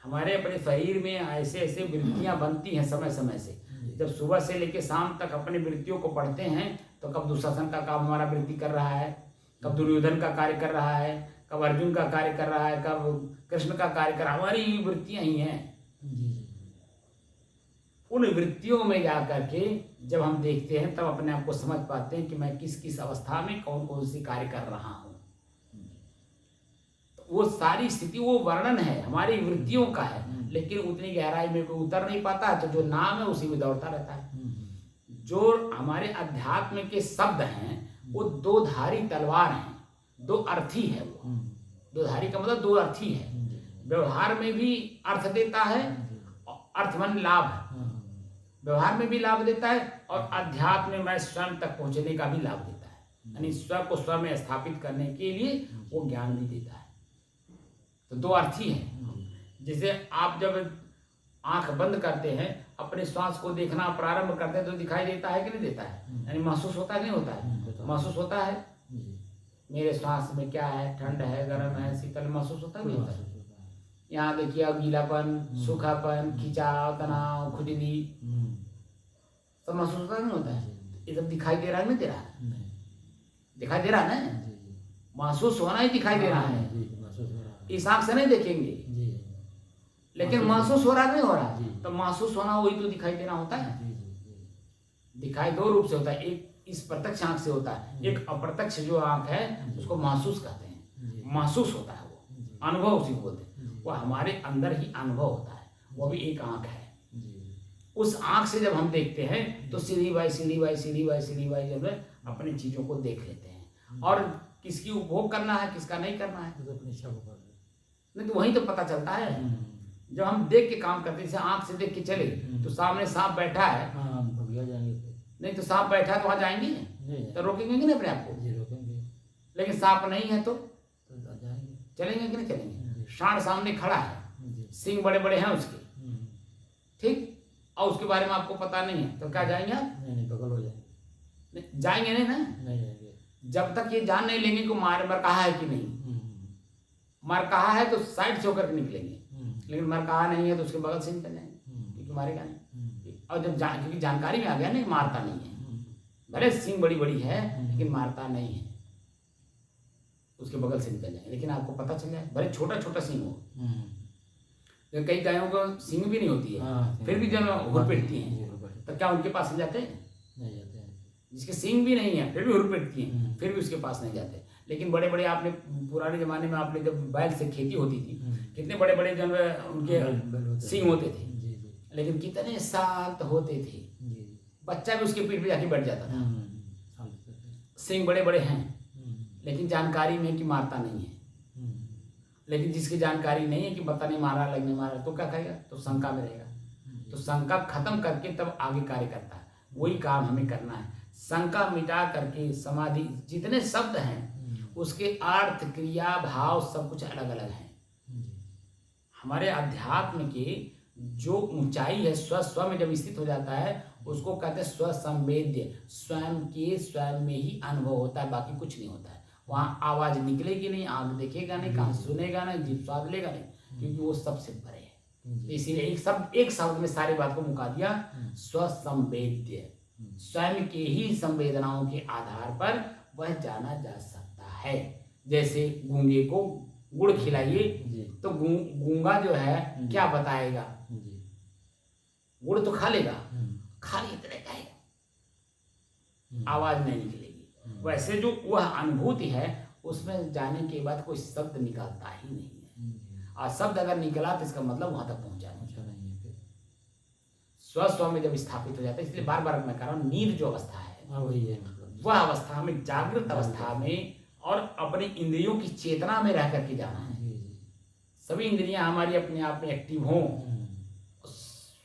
हमारे अपने शरीर में ऐसे ऐसे वृत्तियां बनती हैं समय समय से। जब सुबह से लेकर शाम तक अपने वृत्तियों को पढ़ते हैं तो कब दुशासन का काम हमारा वृत्ति कर रहा है, कब दुर्योधन का कार्य कर रहा है, कब अर्जुन का कार्य कर रहा है, कब कृष्ण का कार्य कर रहा है, हमारी वृत्तियां ही हैं। उन वृत्तियों में जाकर के जब हम देखते हैं तब अपने आप को समझ पाते हैं कि मैं किस किस अवस्था में कौन कौन सी कार्य कर रहा हूँ। तो वो सारी स्थिति, वो वर्णन है हमारी वृत्तियों का है, लेकिन उतनी गहराई में कोई उतर नहीं पाता। तो जो नाम है उसी में दौड़ता रहता है। जो हमारे अध्यात्म के शब्द हैं वो दो धारी तलवार हैं, दो अर्थी है। वो दो धारी का मतलब दो अर्थी है। व्यवहार में भी अर्थ देता है, अर्थ मन लाभ है, व्यवहार में भी लाभ देता है और अध्यात्म में मैं स्वयं तक पहुंचने का भी लाभ देता है। यानी स्वयं को स्वयं में स्थापित करने के लिए वो ज्ञान भी देता है। तो दो अर्थ ही है। जैसे आप जब आंख बंद करते हैं, अपने श्वास को देखना प्रारंभ करते हैं, तो दिखाई देता है कि नहीं देता है? यानी महसूस होता है कि नहीं होता है? महसूस होता है। मेरे श्वास में क्या है, ठंड है, गर्म है, शीतल, महसूस होता है नहीं होता है? यहाँ देखिए अब गीलापन, सूखापन, खिंचाव, तनाव, खुजली सब महसूस होता है नहीं होता है? ये सब दिखाई दे रहा है नहीं दे रहा है? दिखाई दे रहा है ना? महसूस होना ही दिखाई दे रहा है। इस आंख से नहीं देखेंगे, लेकिन महसूस हो रहा नहीं हो रहा। तो महसूस होना वही तो दिखाई देना होता है। दिखाई दो रूप से होता है, एक इस प्रत्यक्ष आंख से होता है, एक अप्रत्यक्ष जो आंख है उसको महसूस कहते हैं। महसूस होता है, वो अनुभव उसी को बोलते हैं। वो हमारे अंदर ही अनुभव होता है, वो भी एक आंख है। उस आंख से जब हम देखते हैं तो सीढ़ी बाई सीढ़ी बाई सीढ़ी बाई सीढ़ी बाई जब अपनी चीजों को देख लेते हैं, और किसकी उपभोग करना है किसका नहीं करना है तो अपनी इच्छा को कर नहीं, तो वही तो पता चलता है। जब हम देख के काम करते हैं, जैसे आंख से देख के चले तो सामने सांप बैठा है, जाएंगे, नहीं तो सांप बैठा है तो वहां जाएंगे तो रोकेंगे कि नहीं अपने आप को? रोकेंगे। लेकिन सांप नहीं है तो जाएंगे, चलेंगे कि नहीं चलेंगे? सांड सामने खड़ा है, सिंग बड़े बड़े हैं उसके, ठीक, और उसके बारे में आपको पता नहीं है तो क्या जाएंगे आप? नहीं, बगल हो जाएंगे। जाएंगे नहीं ना? नहीं जाएंगे। जब तक ये जान नहीं लेंगे को मर कहा है कि नहीं। मर कहा है तो साइड से होकर निकलेंगे, लेकिन मर कहा नहीं है तो उसके बगल से निकल जाएंगे, क्योंकि मारेगा नहीं। और जब क्योंकि जानकारी में आ गया नहीं, मारता नहीं है, भले सिंग बड़ी बड़ी है लेकिन मारता नहीं है, उसके बगल से निकल जाएंगे। लेकिन आपको पता चल जाए, भले छोटा छोटा सिंग हो, कई गायों को सिंग भी नहीं होती है, फिर भी जब हुरपिटती हैं तो क्या उनके पास नहीं जाते? नहीं जाते हैं। जिसके सिंग भी नहीं है फिर भी हुरपिटती हैं, फिर भी उसके पास नहीं जाते। लेकिन बड़े बड़े आपने पुराने जमाने में आपने जब बैल से खेती होती थी, कितने बड़े बड़े जब उनके सिंग होते थे, लेकिन कितने शांत होते थे, बच्चा भी उसके पीठ पे जाके बैठ जाता था। सिंग बड़े बड़े हैं लेकिन जानकारी में कि मारता नहीं है। लेकिन जिसकी जानकारी नहीं है कि पता नहीं मारा लगने मारा, तो क्या करेगा? तो शंका में रहेगा। तो शंका खत्म करके तब आगे कार्य करता है। वही काम हमें करना है, शंका मिटा करके समाधि जितने शब्द हैं उसके अर्थ, क्रिया, भाव सब कुछ अलग अलग हैं। हमारे अध्यात्म के जो ऊंचाई है, स्व में जब स्थित हो जाता है उसको कहते हैं स्व संवेद्य। स्वयं के स्वयं में ही अनुभव होता है, बाकी कुछ नहीं होता है। वहाँ आवाज निकलेगी नहीं, आंख देखेगा नहीं, कान सुनेगा नहीं, जीभ स्वाद लेगा नहीं, क्योंकि वो सबसे परे है। इसीलिए एक शब्द में सारी बात को मुका दिया, स्व संवेद्य। स्वयं के ही संवेदनाओं के आधार पर वह जाना जा सकता है। जैसे गूंगे को गुड़ खिलाइए तो गूंगा जो है क्या बताएगा? गुड़ तो खा लेगा, खाली इतने कहेगा, आवाज नहीं निकलेगी। वैसे जो वह अनुभूति है उसमें जाने के बाद कोई शब्द निकलता ही नहीं है, और शब्द अगर निकला तो इसका मतलब वहां तक पहुंचा नहीं। स्व में जब स्थापित हो जाता है, इसलिए बार बार मैं कह रहा हूँ, नींद जो अवस्था है वही है, वह अवस्था हमें जागृत अवस्था में और अपने इंद्रियों की चेतना में रह करके जाना है। सभी इंद्रियां हमारी अपने आप में एक्टिव हों,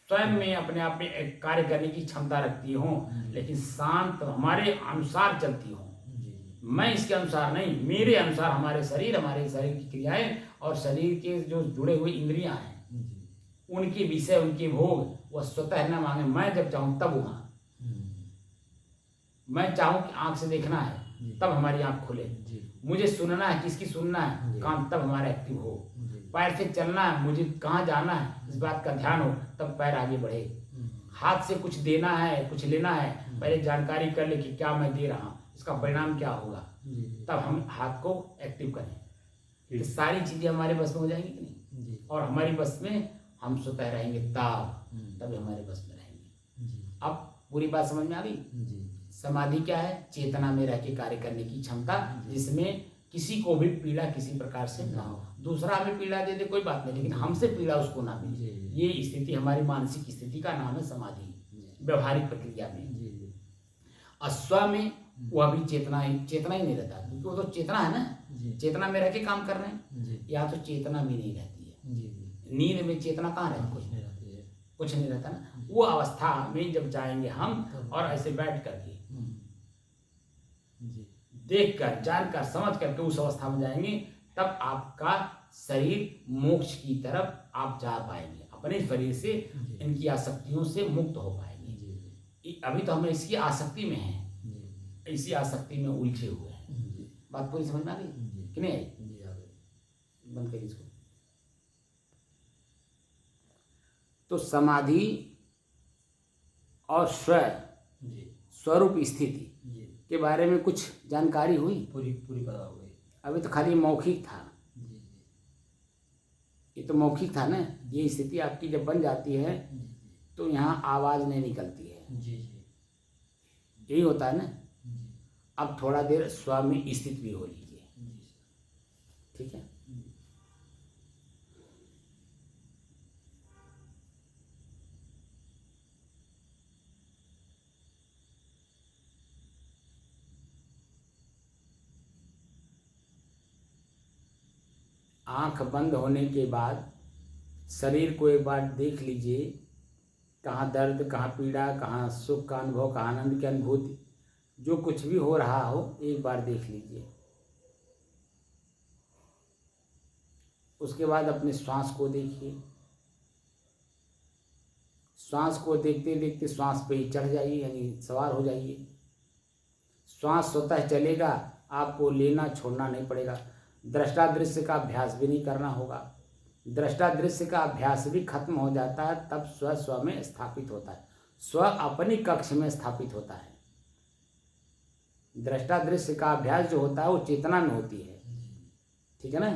स्वयं में अपने आप में एक कार्य करने की क्षमता रखती हों, लेकिन शांत हमारे अनुसार चलती हों। मैं इसके अनुसार नहीं, मेरे अनुसार हमारे शरीर की क्रियाएं और शरीर के जो जुड़े हुए इंद्रियां हैं उनके विषय, उनके भोग वह स्वतः न मांगे। मैं जब चाहूँ तब वहाँ, मैं चाहूँ कि आंख से देखना है तब हमारी आंख खुले, मुझे सुनना है किसकी सुनना है कान तब हमारा एक्टिव हो, पैर से चलना है, मुझे कहाँ जाना है इस बात का ध्यान हो तब पैर आगे बढ़े, हाथ से कुछ देना है कुछ लेना है पहले जानकारी कर ले कि क्या मैं दे रहा हूँ, इसका परिणाम क्या होगा, तब हम हाथ को एक्टिव करें। तो सारी चीजें हमारे बस में हो जाएंगी कि नहीं, और हमारी बस में हम स्वतः रहेंगे तब हमारे बस में रहेंगे। अब पूरी बात समझ में आ गई। समाधि क्या है? चेतना में रह के कार्य करने की क्षमता, जिसमें किसी को भी पीड़ा किसी प्रकार से ना हो। दूसरा हमें पीड़ा दे दे कोई बात नहीं, लेकिन हमसे पीड़ा उसको ना मिले। ये स्थिति हमारी मानसिक स्थिति का नाम है समाधि, व्यवहारिक प्रक्रिया में। अश्व में वह भी चेतना ही नहीं रहता, क्योंकि वो तो चेतना है ना, चेतना में रह के काम कर रहे हैं। या तो चेतना भी नहीं रहती है, नींद में चेतना कहाँ रहती है? कुछ नहीं रहता ना। वो अवस्था में जब जाएंगे हम और ऐसे बैठ करके जी देख कर जान कर समझ करके उस अवस्था में जाएंगे, तब आपका शरीर मोक्ष की तरफ आप जा पाएंगे, अपने शरीर से इनकी आसक्तियों से मुक्त हो पाएंगे। अभी तो हम इसकी आसक्ति में हैं, इसी आसक्ति में उलझे हुए हैं। बात पूरी समझ में आ गई कि नहीं आई? बंद करिए इसको। तो समाधि और स्वरूप स्थिति के बारे में कुछ जानकारी हुई? पूरी पता हो गई। अभी तो खाली मौखिक था। ये तो मौखिक था ना। ये स्थिति आपकी जब बन जाती है तो यहाँ आवाज नहीं निकलती है। यही होता है ना। अब थोड़ा देर स्व में स्थित भी हो लीजिए, ठीक है। आंख बंद होने के बाद शरीर को एक बार देख लीजिए, कहाँ दर्द, कहाँ पीड़ा, कहाँ सुख का अनुभव, कहाँ आनंद की अनुभूति, जो कुछ भी हो रहा हो एक बार देख लीजिए। उसके बाद अपने श्वास को देखिए। श्वास को देखते देखते श्वास पे ही चढ़ जाइए, यानी सवार हो जाइए। श्वास स्वतः चलेगा, आपको लेना छोड़ना नहीं पड़ेगा। दृष्टा दृश्य का अभ्यास भी नहीं करना होगा। दृष्टा दृश्य का अभ्यास भी खत्म हो जाता है, तब स्व स्व में स्थापित होता है। स्व अपनी कक्ष में स्थापित होता है। दृष्टा दृश्य का अभ्यास जो होता है वो चेतना में होती है, ठीक है ना।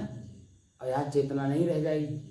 और यहाँ चेतना नहीं रह जाएगी।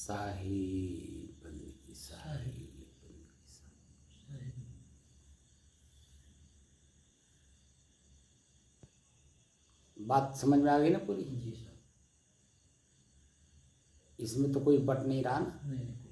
साहिल बंदगी, साहिल बंदगी, बात समझ में आ गई ना पूरी? जी सर। इसमें तो कोई बट नहीं रहा ना? नहीं